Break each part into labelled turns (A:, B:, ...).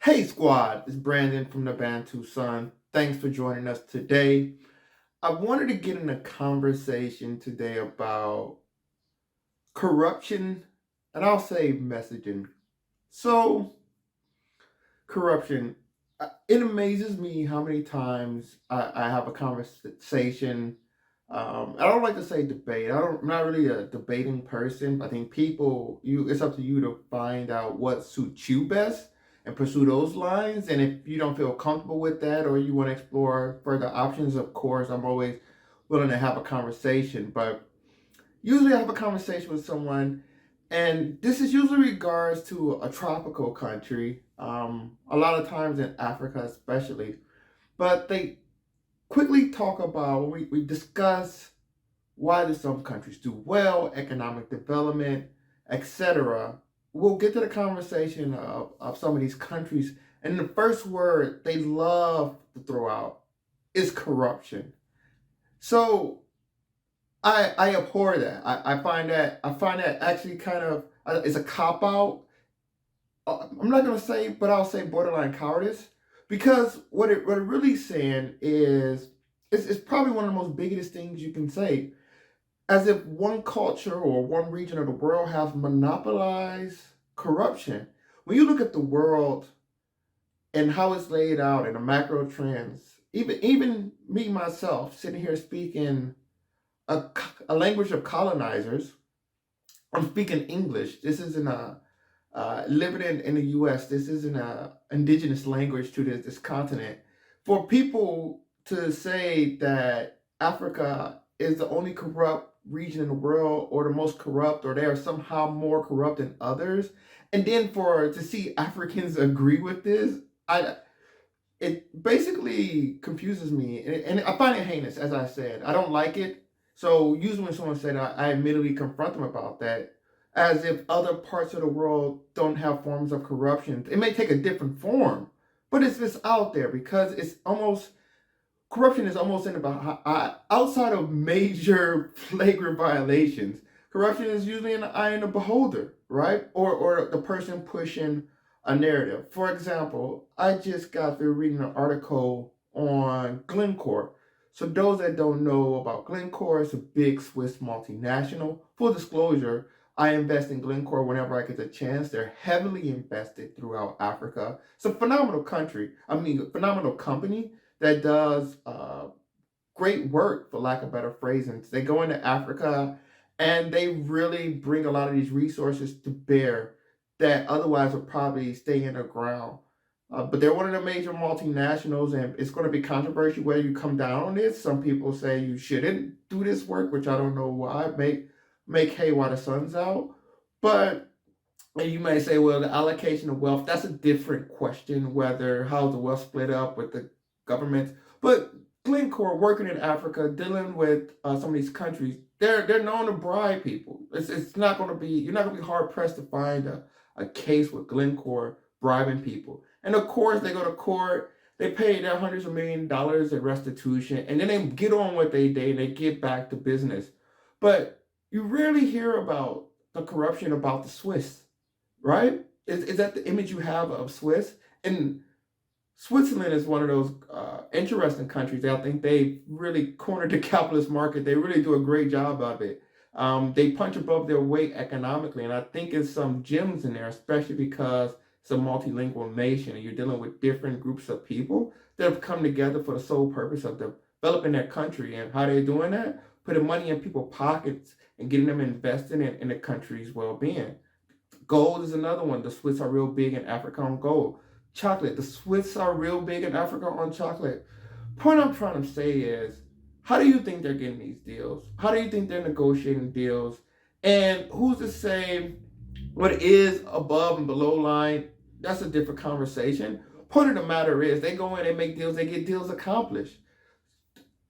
A: Hey squad, it's Brandon from the Bantu Sun. Thanks for joining us today. I wanted to get in a conversation today about corruption and I'll say messaging. So, corruption. It amazes me how many times I have a conversation. I don't like to say debate. I'm not really a debating person. I think it's up to you to find out what suits you best and pursue those lines. And if you don't feel comfortable with that or you want to explore further options, of course, I'm always willing to have a conversation. But usually I have a conversation with someone, and this is usually regards to a tropical country, a lot of times in Africa especially. But they quickly talk about, we discuss why do some countries do well, economic development, etc. We'll get to the conversation of some of these countries, and the first word they love to throw out is corruption. So I abhor that. I find that actually kind of it's a cop out. I'm not gonna say, but I'll say borderline cowardice, because what it really saying is it's probably one of the most biggest things you can say, as if one culture or one region of the world has monopolized corruption. When you look at the world and how it's laid out in the macro trends, even me myself sitting here speaking a, a language of colonizers. I'm speaking English. This isn't a living in the U.S. This isn't a indigenous language to this continent. For people to say that Africa is the only corrupt region in the world, or the most corrupt, or they are somehow more corrupt than others, and then for to see Africans agree with this, I it basically confuses me, and I find it heinous. As I said, I don't like it. So usually when someone said, I immediately confront them about that, as if other parts of the world don't have forms of corruption. It may take a different form, but it's just out there, because it's almost corruption is almost in about outside of major flagrant violations. Corruption is usually in the eye of the beholder, right? Or the person pushing a narrative. For example, I just got through reading an article on Glencore. So those that don't know about Glencore, it's a big Swiss multinational. Full disclosure, I invest in Glencore whenever I get the chance. They're heavily invested throughout Africa. It's a phenomenal country. I mean, phenomenal company that does great work, for lack of better phrasing. They go into Africa and they really bring a lot of these resources to bear that otherwise would probably stay in the ground. But they're one of the major multinationals, and it's going to be controversial whether you come down on this. Some people say you shouldn't do this work, which I don't know why. Make hay while the sun's out. But and you may say, well, the allocation of wealth, that's a different question, whether how's the wealth split up with the governments. But Glencore working in Africa, dealing with some of these countries, they're known to bribe people. It's not going to be, you're not going to be hard pressed to find a case with Glencore bribing people. And of course, they go to court, they pay their hundreds of $1 millions in restitution, and then they get on with their day and they get back to business. But you rarely hear about the corruption about the Swiss, right? Is that the image you have of Swiss? And Switzerland is one of those interesting countries. I think they really cornered the capitalist market. They really do a great job of it. They punch above their weight economically, and I think there's some gems in there, especially because it's a multilingual nation and you're dealing with different groups of people that have come together for the sole purpose of developing their country. And how they're doing that? Putting money in people's pockets and getting them invested in the country's well-being. Gold is another one. The Swiss are real big in Africa on gold. Chocolate. The Swiss are real big in Africa on chocolate. Point I'm trying to say is, how do you think they're getting these deals? How do you think they're negotiating deals? And who's to say what is above and below line? That's a different conversation. Point of the matter is, they go in, they make deals, they get deals accomplished.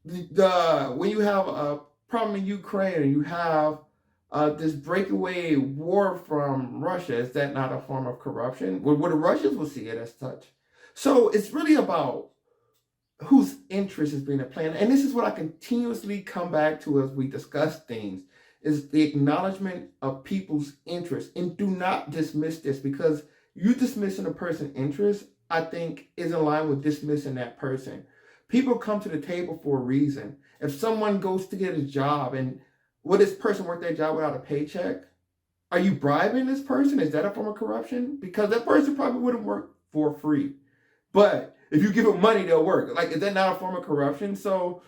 A: When you have a problem in Ukraine and you have this breakaway war from Russia, is that not a form of corruption? Well, the Russians will see it as such. So it's really about whose interest is being at play. And this is what I continuously come back to as we discuss things, is the acknowledgement of people's interest. And do not dismiss this, because you dismissing a person's interest, I think, is in line with dismissing that person. People come to the table for a reason. If someone goes to get a job and will this person work their job without a paycheck? Are you bribing this person? Is that a form of corruption? Because that person probably wouldn't work for free. But if you give them money, they'll work. Like, is that not a form of corruption? So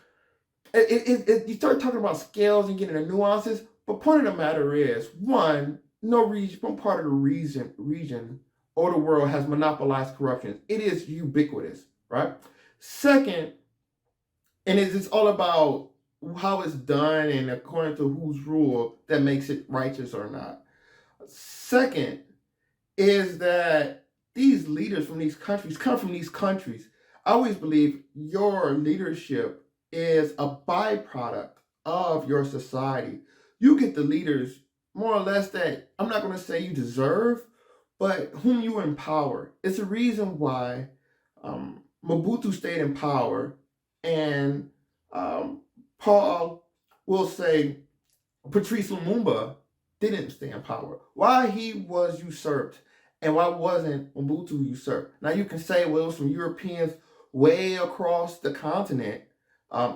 A: you start talking about scales and getting the nuances. But point of the matter is, one, no region, one part of the region or the world has monopolized corruption. It is ubiquitous, right? Second, and it's all about how it's done and according to whose rule that makes it righteous or not. Second is that these leaders from these countries come from these countries. I always believe your leadership is a byproduct of your society. You get the leaders more or less that I'm not going to say you deserve, but whom you empower. It's a reason why Mobutu stayed in power, and Paul will say Patrice Lumumba didn't stay in power. Why he was usurped, and why wasn't Mobutu usurped? Now you can say, well, it was some Europeans way across the continent,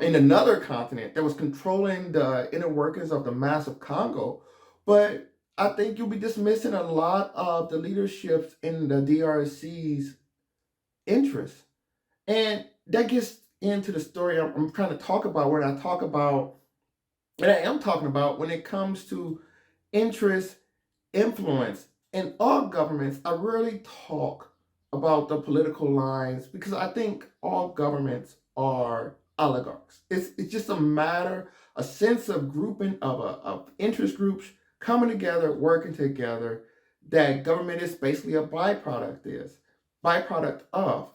A: in another continent that was controlling the inner workings of the massive Congo. But I think you'll be dismissing a lot of the leaderships in the DRC's interests. And that gets into the story I'm trying to talk about when I talk about, and I am talking about when it comes to interest, influence. In all governments, I rarely talk about the political lines because I think all governments are oligarchs. It's just a matter, a sense of grouping of interest groups coming together, working together, that government is basically a byproduct of.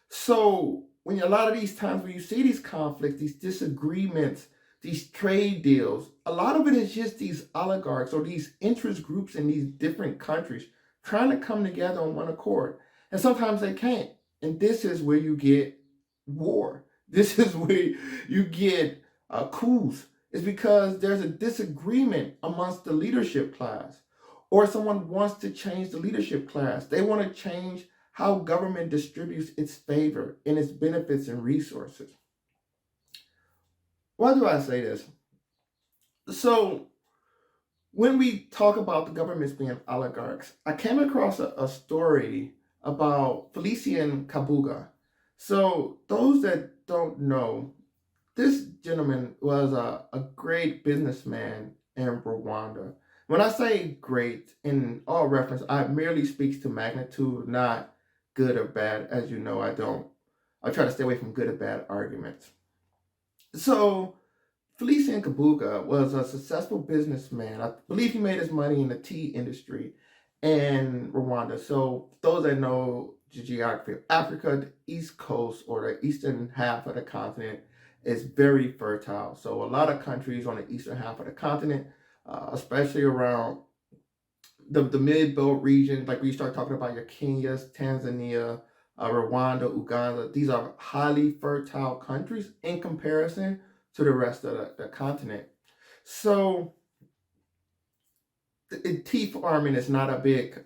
A: So when a lot of these times when you see these conflicts, these disagreements, these trade deals, a lot of it is just these oligarchs or these interest groups in these different countries trying to come together on one accord. And sometimes they can't. And this is where you get war. This is where you get coups. It's because there's a disagreement amongst the leadership class, or someone wants to change the leadership class. They want to change how government distributes its favor and its benefits and resources. Why do I say this? So, when we talk about the governments being oligarchs, I came across a story about Felician Kabuga. So, those that don't know, this gentleman was a great businessman in Rwanda. When I say great, in all reference, I merely speaks to magnitude, not good or bad. As you know, I try to stay away from good or bad arguments. So, Felician Kabuga was a successful businessman. I believe he made his money in the tea industry in Rwanda. So, those that know the geography of Africa, the east coast or the eastern half of the continent is very fertile. So, a lot of countries on the eastern half of the continent, especially around the mid-belt region, like when you start talking about your Kenyas, Tanzania, Rwanda, Uganda, these are highly fertile countries in comparison to the rest of the continent. So tea farming is not a big,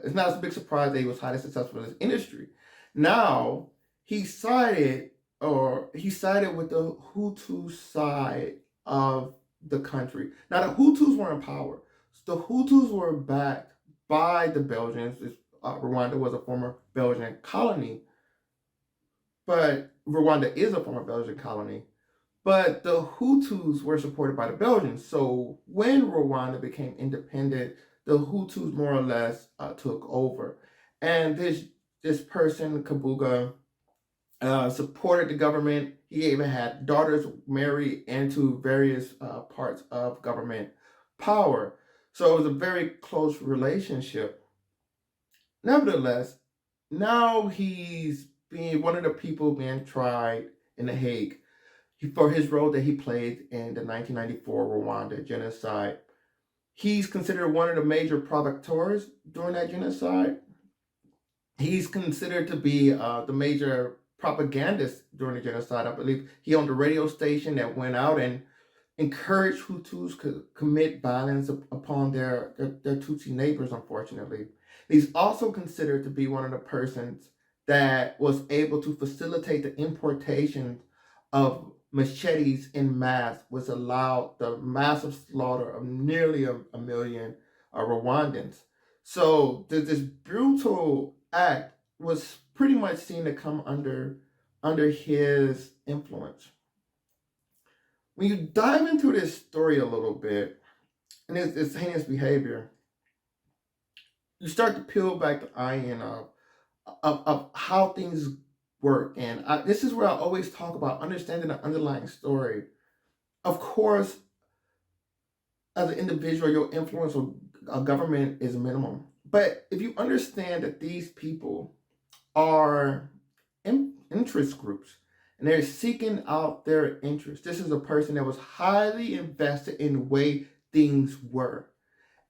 A: it's not a big surprise that he was highly successful in this industry. Now he sided with the Hutu side of the country. Now the Hutus were in power. So the Hutus were backed by the Belgians. Rwanda was a former Belgian colony, but Rwanda is a former Belgian colony. But the Hutus were supported by the Belgians. So when Rwanda became independent, the Hutus more or less took over. And this person, Kabuga, supported the government. He even had daughters marry into various parts of government power. So it was a very close relationship. Nevertheless, now he's being one of the people being tried in The Hague for his role that he played in the 1994 Rwanda genocide. He's considered one of the major provocateurs during that genocide. He's considered to be the major propagandist during the genocide. I believe he owned a radio station that went out and encouraged Hutus to commit violence upon their Tutsi neighbors, unfortunately. He's also considered to be one of the persons that was able to facilitate the importation of machetes in mass, which allowed the massive slaughter of nearly a million Rwandans. So this brutal act was pretty much seen to come under his influence. When you dive into this story a little bit and its heinous behavior, you start to peel back the onion of how things work. And this is where I always talk about understanding the underlying story. Of course, as an individual, your influence on a government is minimum. But if you understand that these people are interest groups and they're seeking out their interests, this is a person that was highly invested in the way things were.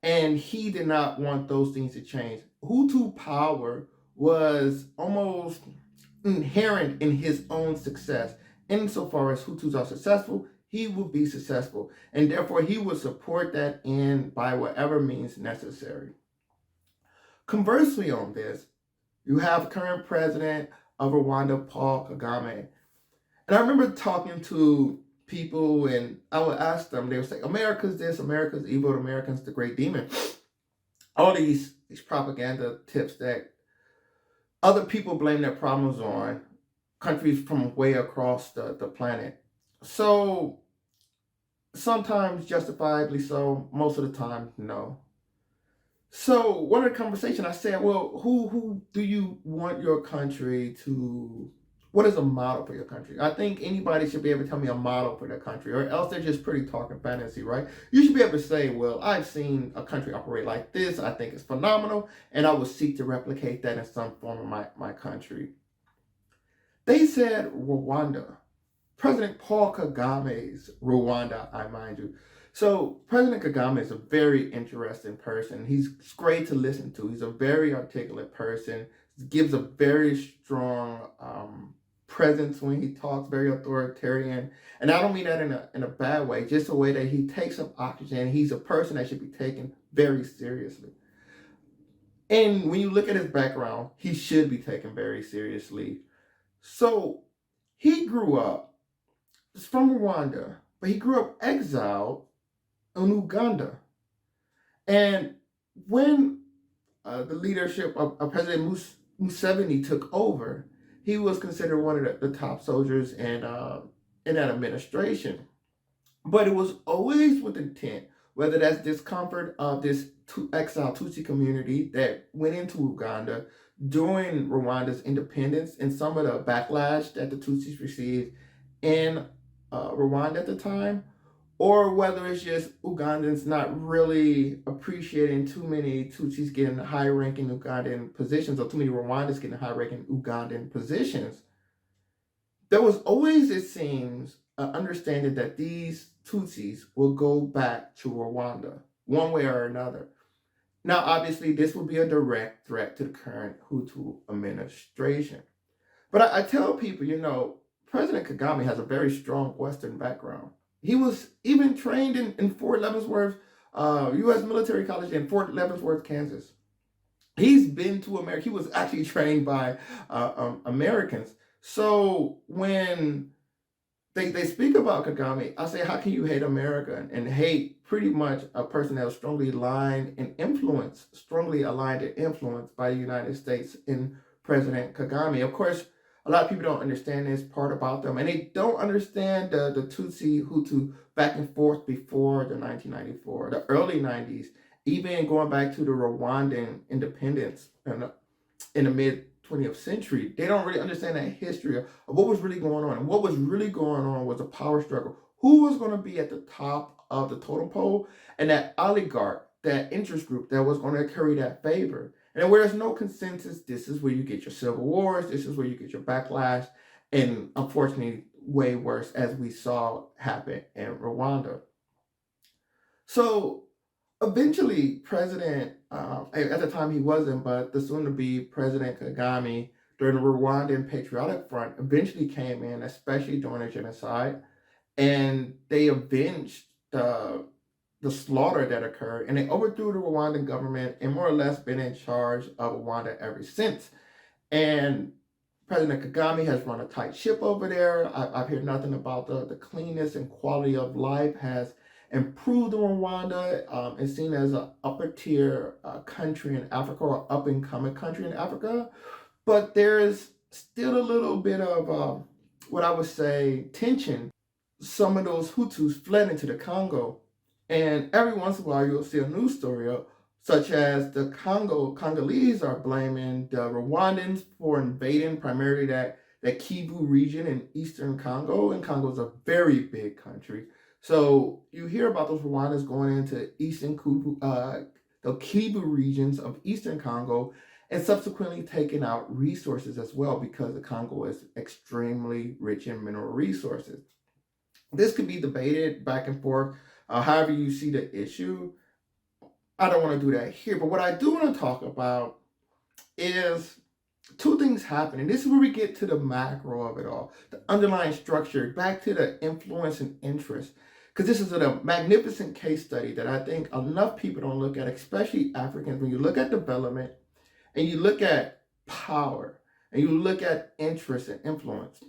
A: And he did not want those things to change. Hutu power was almost inherent in his own success. Insofar as Hutus are successful, he will be successful. And therefore, he will support that end by whatever means necessary. Conversely, on this, you have current president of Rwanda, Paul Kagame. And I remember talking to people, and I would ask them, they would say, America's this, America's evil, America's the great demon. All these propaganda tips that other people blame their problems on countries from way across the planet. So sometimes justifiably so, most of the time, no. So one of the conversation I said, well, who do you want your country to, what is a model for your country? I think anybody should be able to tell me a model for their country, or else they're just pretty talking fantasy, right? You should be able to say, well, I've seen a country operate like this. I think it's phenomenal, and I would seek to replicate that in some form of my country. They said Rwanda. President Paul Kagame's Rwanda, I mind you. So President Kagame is a very interesting person. He's great to listen to. He's a very articulate person. He gives a very strong presence when he talks, very authoritarian. And I don't mean that in a bad way, just a way that he takes up oxygen. He's a person that should be taken very seriously. And when you look at his background, he should be taken very seriously. So he grew up, he's from Rwanda, but he grew up exiled in Uganda. And when the leadership of President Museveni took over, he was considered one of the top soldiers in that administration. But it was always with intent, whether that's discomfort of this exiled Tutsi community that went into Uganda during Rwanda's independence and some of the backlash that the Tutsis received in Rwanda at the time, or whether it's just Ugandans not really appreciating too many Tutsis getting high-ranking Ugandan positions, or too many Rwandans getting high-ranking Ugandan positions. There was always, it seems, an understanding that these Tutsis will go back to Rwanda, one way or another. Now, obviously, this will be a direct threat to the current Hutu administration. But I tell people, President Kagame has a very strong Western background. He was even trained in Fort Leavenworth, U.S. military college in Fort Leavenworth, Kansas. He's been to America. He was actually trained by Americans. So when they speak about Kagame, I say, how can you hate America and hate pretty much a person that was strongly aligned and strongly aligned and influenced by the United States in President Kagame? Of course, a lot of people don't understand this part about them, and they don't understand the Tutsi Hutu back and forth before the 1994, the early 90s, even going back to the Rwandan independence in the mid 20th century. They don't really understand that history of what was really going on. And what was really going on was a power struggle. Who was going to be at the top of the totem pole? And that oligarch, that interest group that was going to carry that favor. And where there's no consensus, this is where you get your civil wars. This is where you get your backlash. And unfortunately, way worse, as we saw happen in Rwanda. So eventually, President, at the time he wasn't, but the soon-to-be President Kagame, during the Rwandan Patriotic Front, eventually came in, especially during the genocide, and they avenged the slaughter that occurred, and they overthrew the Rwandan government and more or less been in charge of Rwanda ever since. And President Kagame has run a tight ship over there. I've heard nothing about the cleanness and quality of life has improved in Rwanda. It's seen as an upper tier country in Africa or up and coming country in Africa. But there's still a little bit of what I would say tension. Some of those Hutus fled into the Congo, and every once in a while you'll see a news story such as the Congolese are blaming the Rwandans for invading primarily that Kivu region in eastern Congo, and Congo is a very big country. So you hear about those Rwandans going into the Kivu regions of eastern Congo and subsequently taking out resources as well because the Congo is extremely rich in mineral resources. This could be debated back and forth, however you see the issue. I don't want to do that here, but what I do want to talk about is two things happening. This is where we get to the macro of it all, the underlying structure, back to the influence and interest. Because this is a magnificent case study that I think enough people don't look at, especially Africans. When you look at development and you look at power and you look at interest and influence,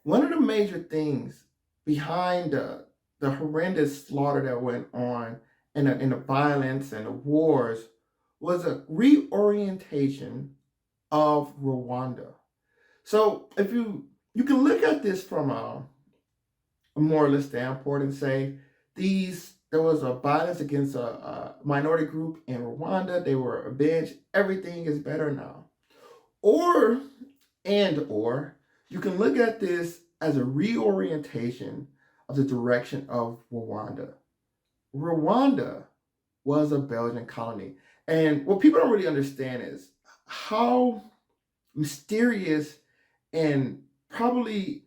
A: one of the major things behind the horrendous slaughter that went on and the violence and the wars was a reorientation of Rwanda. So if you can look at this from a moralist standpoint and say there was a violence against a minority group in Rwanda, they were avenged, everything is better now. Or you can look at this as a reorientation of the direction of Rwanda. Rwanda was a Belgian colony. And what people don't really understand is how mysterious and probably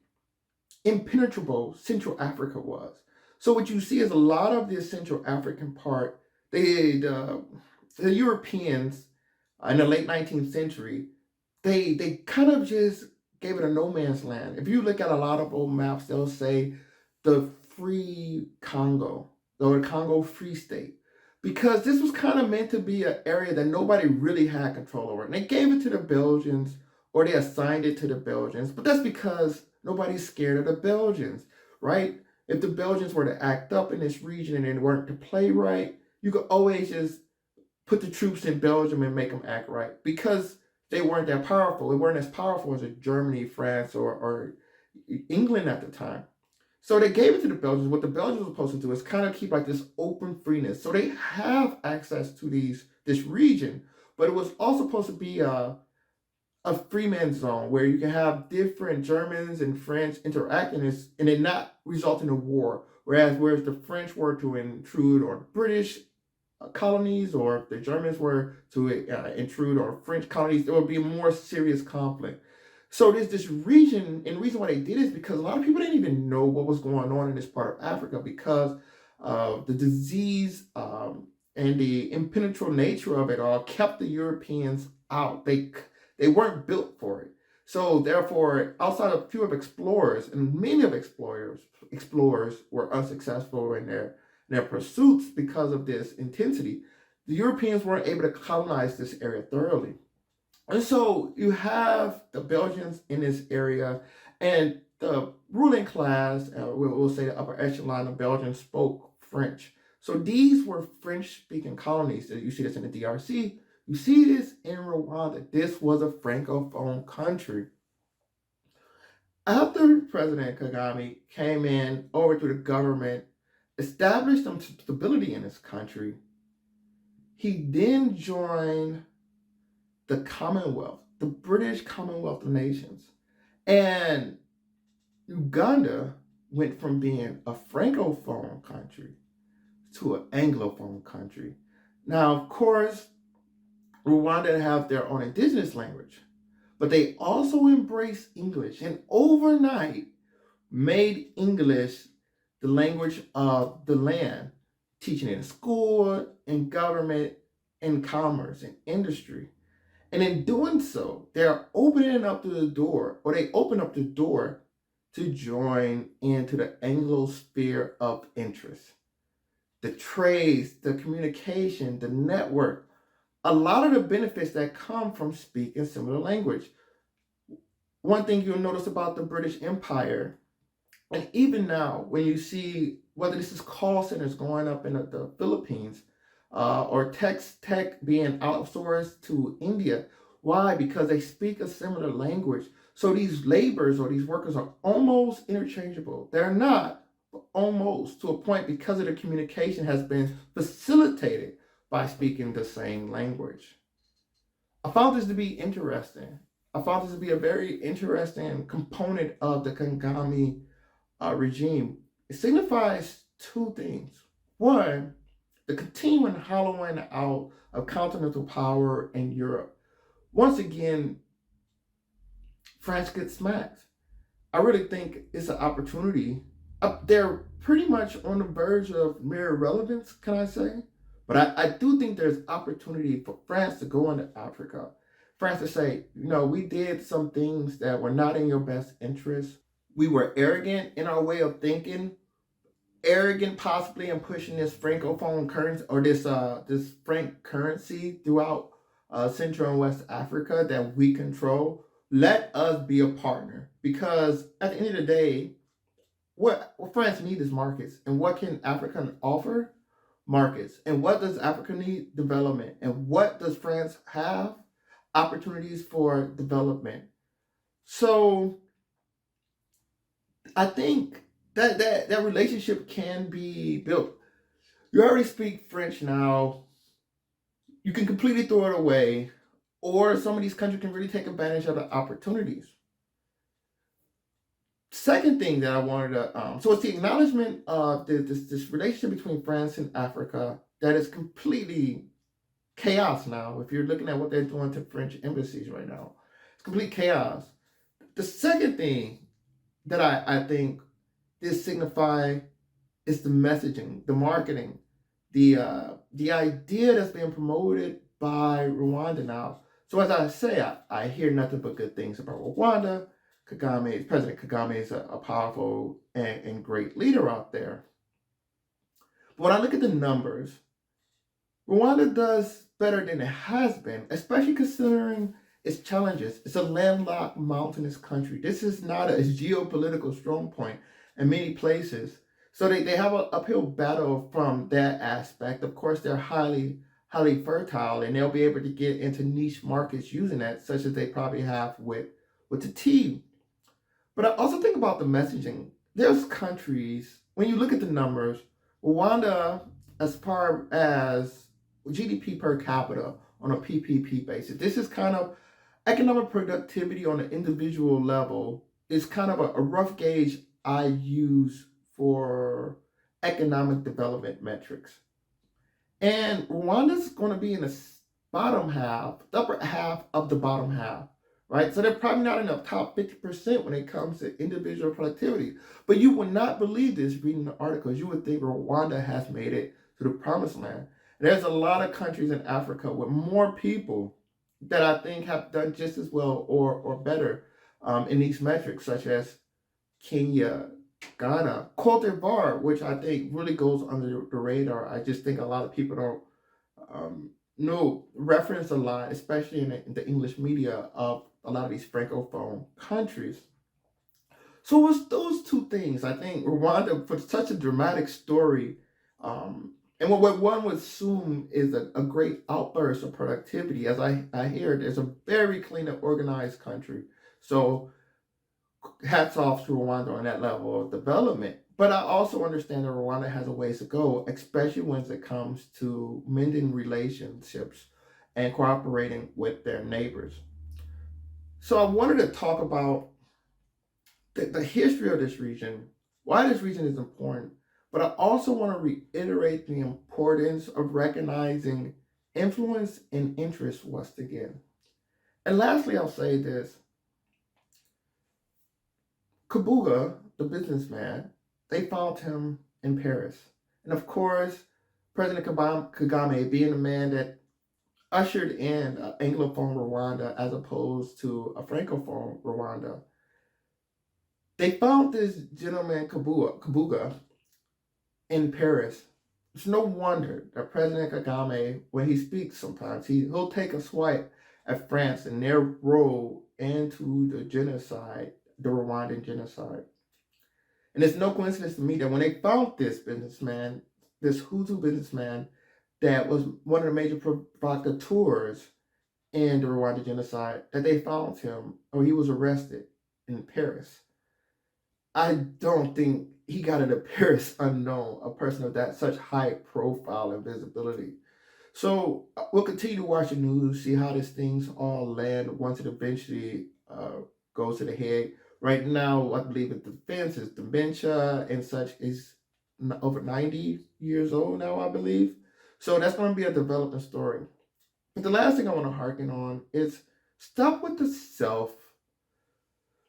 A: impenetrable Central Africa was. So what you see is a lot of this Central African part, the Europeans in the late 19th century, they kind of just gave it a no man's land. If you look at a lot of old maps, they'll say the Free Congo or the Congo Free State, because this was kind of meant to be an area that nobody really had control over. And they gave it to the Belgians or they assigned it to the Belgians, but that's because nobody's scared of the Belgians, right? If the Belgians were to act up in this region and they weren't to play right, you could always just put the troops in Belgium and make them act right because they weren't that powerful. They weren't as powerful as Germany, France, or England at the time. So they gave it to the Belgians. What the Belgians were supposed to do is kind of keep like this open freeness. So they have access to this region, but it was also supposed to be a free man's zone where you can have different Germans and French interacting and it not result in a war. Whereas the French were to intrude on British colonies, or if the Germans were to intrude on French colonies, there would be a more serious conflict. So there's this region, and the reason why they did it is because a lot of people didn't even know what was going on in this part of Africa because of the disease and the impenetrable nature of it all kept the Europeans out. They weren't built for it. So therefore, outside of a few of explorers, and many of explorers were unsuccessful in their pursuits because of this intensity, the Europeans weren't able to colonize this area thoroughly. And so you have the Belgians in this area, and the ruling class, we'll say the upper echelon of Belgians, spoke French. So these were French-speaking colonies. You see this in the DRC. You see this in Rwanda. This was a Francophone country. After President Kagame came in, overthrew the government, established some stability in this country, he then joined the Commonwealth, the British Commonwealth of Nations. And Uganda went from being a Francophone country to an Anglophone country. Now, of course, Rwanda have their own indigenous language, but they also embraced English and overnight made English the language of the land, teaching it in school, in government, in commerce, in industry. And in doing so, they're opening up the door, or they open up the door to join into the Anglo sphere of interest. The trades, the communication, the network a lot of the benefits that come from speaking similar language. One thing you'll notice about the British Empire, and even now, when you see whether this is call centers going up in the Philippines, or tech being outsourced to India, why? Because they speak a similar language. So these laborers or these workers are almost interchangeable. They're not, but almost to a point because of the communication has been facilitated by speaking the same language. I found this to be interesting. I found this to be a very interesting component of the Kagame regime. It signifies two things. One, the continuing hollowing out of continental power in Europe. Once again, France gets smacked. I really think it's an opportunity. They're pretty much on the verge of mere irrelevance, can I say? But I do think there's opportunity for France to go into Africa. France to say, we did some things that were not in your best interest. We were arrogant in our way of thinking, arrogant possibly in pushing this francophone currency or this franc currency throughout Central and West Africa that we control. Let us be a partner, because at the end of the day, what France needs is markets. And what can Africa offer? Markets. And what does Africa need? Development. And what does France have? Opportunities for development. So I think that relationship can be built. You already speak French now. You can completely throw it away, or some of these countries can really take advantage of the opportunities. Second thing that I wanted to, so it's the acknowledgement of this relationship between France and Africa that is completely chaos now. If you're looking at what they're doing to French embassies right now, it's complete chaos. The second thing that I think this signify is the messaging, the marketing, the idea that's being promoted by Rwanda now. So as I say, I hear nothing but good things about Rwanda. President Kagame is a powerful and great leader out there. But when I look at the numbers, Rwanda does better than it has been, especially considering its challenges. It's a landlocked mountainous country. This is not a geopolitical strong point in many places. So they have an uphill battle from that aspect. Of course, they're highly fertile, and they'll be able to get into niche markets using that, such as they probably have with the tea. But I also think about the messaging. There's countries, when you look at the numbers, Rwanda, as far as GDP per capita on a PPP basis, this is kind of economic productivity on an individual level, is kind of a rough gauge I use for economic development metrics. And Rwanda's going to be in the bottom half, the upper half of the bottom half, right? So they're probably not in the top 50% when it comes to individual productivity. But you would not believe this reading the articles. You would think Rwanda has made it to the promised land. And there's a lot of countries in Africa with more people that I think have done just as well or better in these metrics, such as Kenya, Ghana, Cote d'Ivoire, which I think really goes under the radar. I just think a lot of people don't know reference a lot, especially in the English media, of a lot of these francophone countries. So it's those two things. I think Rwanda, for such a dramatic story, and what one would assume is a great outburst of productivity. As I hear, it's a very clean and organized country. So hats off to Rwanda on that level of development. But I also understand that Rwanda has a ways to go, especially when it comes to mending relationships and cooperating with their neighbors. So I wanted to talk about the history of this region, why this region is important, but I also want to reiterate the importance of recognizing influence and interest once again. And lastly, I'll say this. Kabuga, the businessman, they found him in Paris. And of course, President Kagame, being a man that ushered in an Anglophone Rwanda as opposed to a Francophone Rwanda, they found this gentleman, Kabuga, in Paris. It's no wonder that President Kagame, when he speaks sometimes, he'll take a swipe at France and their role into the genocide, the Rwandan genocide. And it's no coincidence to me that when they found this businessman, this Hutu businessman that was one of the major provocateurs in the Rwanda genocide, that they found him or he was arrested in Paris. I don't think he got an appearance unknown, a person of that such high profile and visibility. So we'll continue to watch the news, see how these things all land once it eventually goes to the head. Right now, I believe the defense is dementia and such is over 90 years old now, I believe. So that's going to be a developing story. But the last thing I want to harken on is stop with the self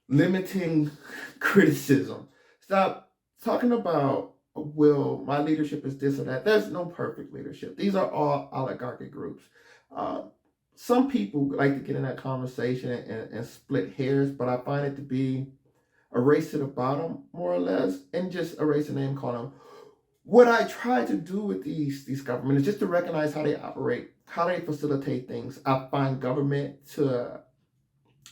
A: limiting criticism. Stop talking about, well, my leadership is this or that. There's no perfect leadership. These are all oligarchic groups. Uh, some people like to get in that conversation and split hairs, but I find it to be a race to the bottom, more or less, and just erase the name calling. What I try to do with these governments is just to recognize how they operate, how they facilitate things. I find government to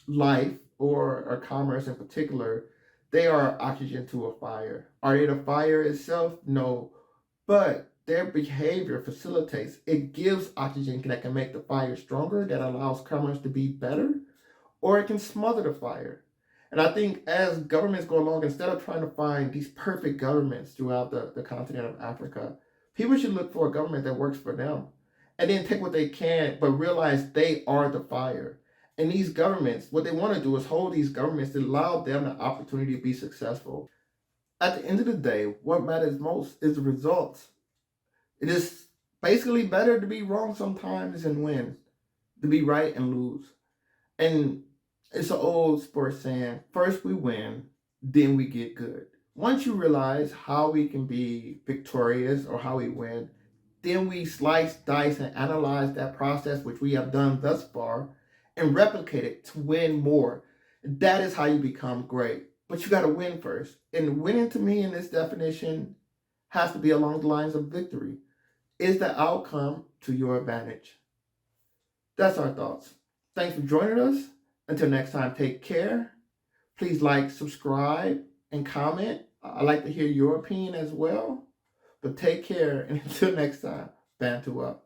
A: life or commerce in particular, they are oxygen to a fire. Are they the fire itself? No. But their behavior facilitates, it gives oxygen that can make the fire stronger, that allows commerce to be better, or it can smother the fire. And I think as governments go along, instead of trying to find these perfect governments throughout the continent of Africa, people should look for a government that works for them and then take what they can, but realize they are the fire. And these governments, what they want to do is hold these governments to allow them the opportunity to be successful. At the end of the day, what matters most is the results. It is basically better to be wrong sometimes and win, to be right and lose. And it's an old sports saying, first we win, then we get good. Once you realize how we can be victorious or how we win, then we slice, dice, and analyze that process, which we have done thus far, and replicate it to win more. That is how you become great. But you got to win first. And winning to me in this definition has to be along the lines of victory. Is the outcome to your advantage? That's our thoughts. Thanks for joining us. Until next time, take care. Please like, subscribe, and comment. I'd like to hear your opinion as well. But take care, and until next time, Bantu up.